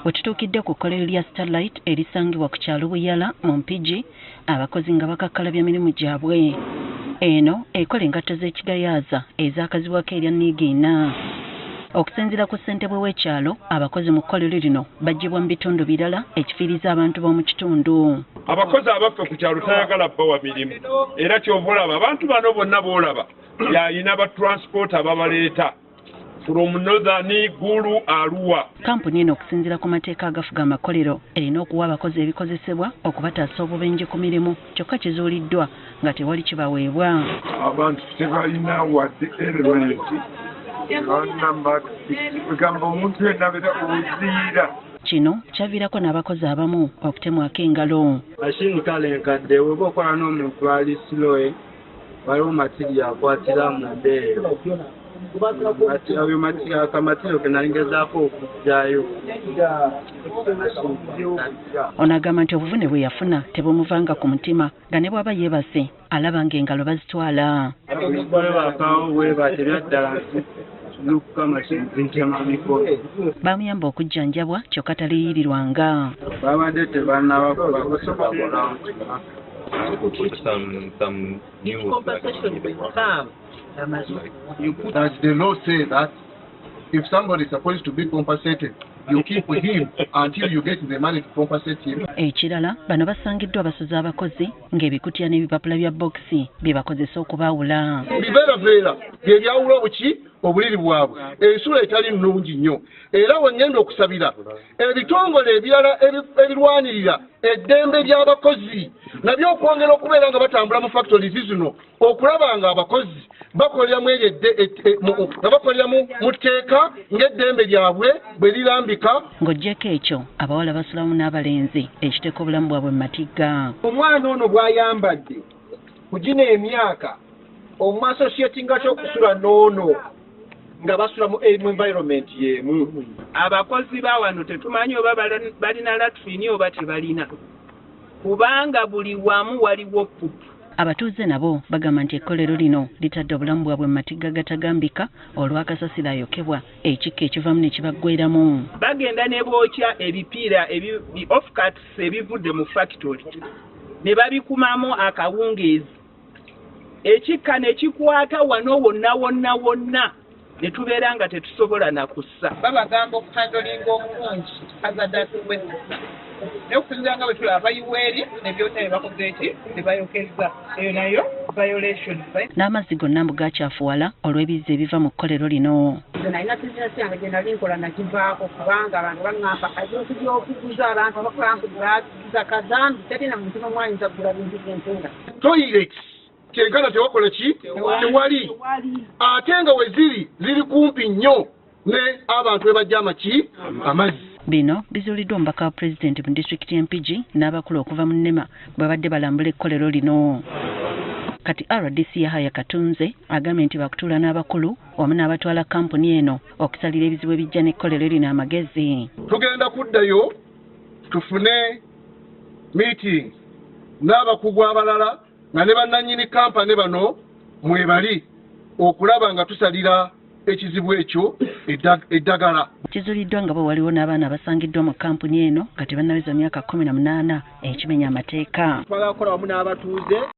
Wetutuukidde ku kkolero lya Starlight erisangibwa ku kyalo Buyala mu Mpigi, abakozi nga bakakkalabya mirimu gyabwe. Eno ekola engatto z'ekigayaaza ezaakazibwako erya Niigiina. Okusinziira ku ssentebwe w'ekyalo, abakozi mu kkolero lino baggyibwa mu bitundu birala ekifiiriza abantu b'omu kitundu. Abakozi abaffe ku kyalo tayagala bbawa mirimu, era ky'ova olaba abantu bano bonna b'olaba y'alina ba transport ababaleeta from Northern, Gulu, Arua. Kampuni eno okusinziira ku mateeka agafuga amakolero erina okuwa abakozi ebikozesebwa okubataasa obubenje ku mirimu, kyokka kizuuliddwa nga tewali kibaweebwa. Abantu tebalina wadde erementi gamba omuntu yenna abeera oziira. Kino kyaviirako n'abakozi abamu okutemwako engalo. Mashini kale nkadde weba okola n'omuntu ali silowe waliwo matiri akwatira mu mbeera ayo akamatiro ke nalingezaako okugyayo. Ono agamba nti obuvune bwe yafuna tebumuvanga ku mutima nga ne bw'aba yeebase alaba ng'engalo bazitwala. Bwebakawo bweba tebyaddala bamuyamba okujjanjabwa kyokka taliyirirwanga. Babadde tebannaba kubakola. As the law says that if somebody is supposed to be compensated, you keep with him until you get the money to compensate him. Ekirala, bano basangiddwa basoza abakozi ng'ebikutiya n'ebipapula bya bokisi bye bakozesa okubaawula. Bibeeraveera bye byawula obuki obuliri bwabwe, ensula etali nnungi nnyo, era wengenda okusabira ebitongole ebirala ebirwanirira eddembe ly'abakozi nabyo okwongera okubeera nga batambula mu factories zino okulaba nga abakozi bakolera mu tteeka ng'eddembe lyabwe bwe lirambika. Ng'oggyeko ekyo abawala basulamu n'abalenzi ekiteeka obulamu bwabwe mu matigga. Omwana ono bw'ayambadde kugina emyaka omumasosyetinga ky'okusula n'ono nga basula mu environment y'emu. Abakozi ba wano tetumanyi oba balina latrini oba tebalina, kubanga buli wamu waliwo pupu. Abatuuze nabo bagamba nti ekkolero lino litadde obulamu bwabwe mu matigga gatagambika olw'akasasiro ayokebwa ekikka ekivamu ne kibaggweramu. Bagenda ne bookya ebipiira off-cuts ebivudde mu factory ne babikumamu akawungeezi, ekikka ne kikwata wano wonna ne tubeera nga tetusobola na kussa. Babagamba okuhandolinga obulungi hazardous naye okusinziira nga bwe tulaba bayiwa eri ne byonna bakoze eki ne bayokeza, eyo nayo violation. N'amazzi gonna mbu gakyafuwala olw'ebizzi ebiva mu kkolero lino. Nalina bizinesi yange gye nali nkola nagivaako kubanga abantu baŋŋamba ajja okuguza abantu abakola nkuguza kazambi terina muntu n'omu ayinza kugula bintu by'entunga. Toilet kyenkana tewakola ki tewali, ate nga we ziri kumpi nnyo ne abantu we bajja amazzi. Bino bizuuliddwa omubaka wa pulezidenti mu disitulikiti y'Empigi n'abakulu okuva mu Nnema babadde balambula ekkolero lino. Kati RDC Yahaya Katunze agambye nti bakutuula n'abakulu wamu n'abatwala kampuni eno okusalira ebizibu ebijja n'ekkolero lino amagezi. Tugenda kuddayo tufune meeting n'abakugu abalala nga ne bannannyini kampani bano mwebali okulaba nga tusalira ekizibu ekyo eddagala. Kizuuliddwa nga bo waliwo n'abaana abasangiddwa mu kampuni eno nga tebannaweza myaka 18 ekimenya amateeka. Twagala kukola wamu n'abatuuze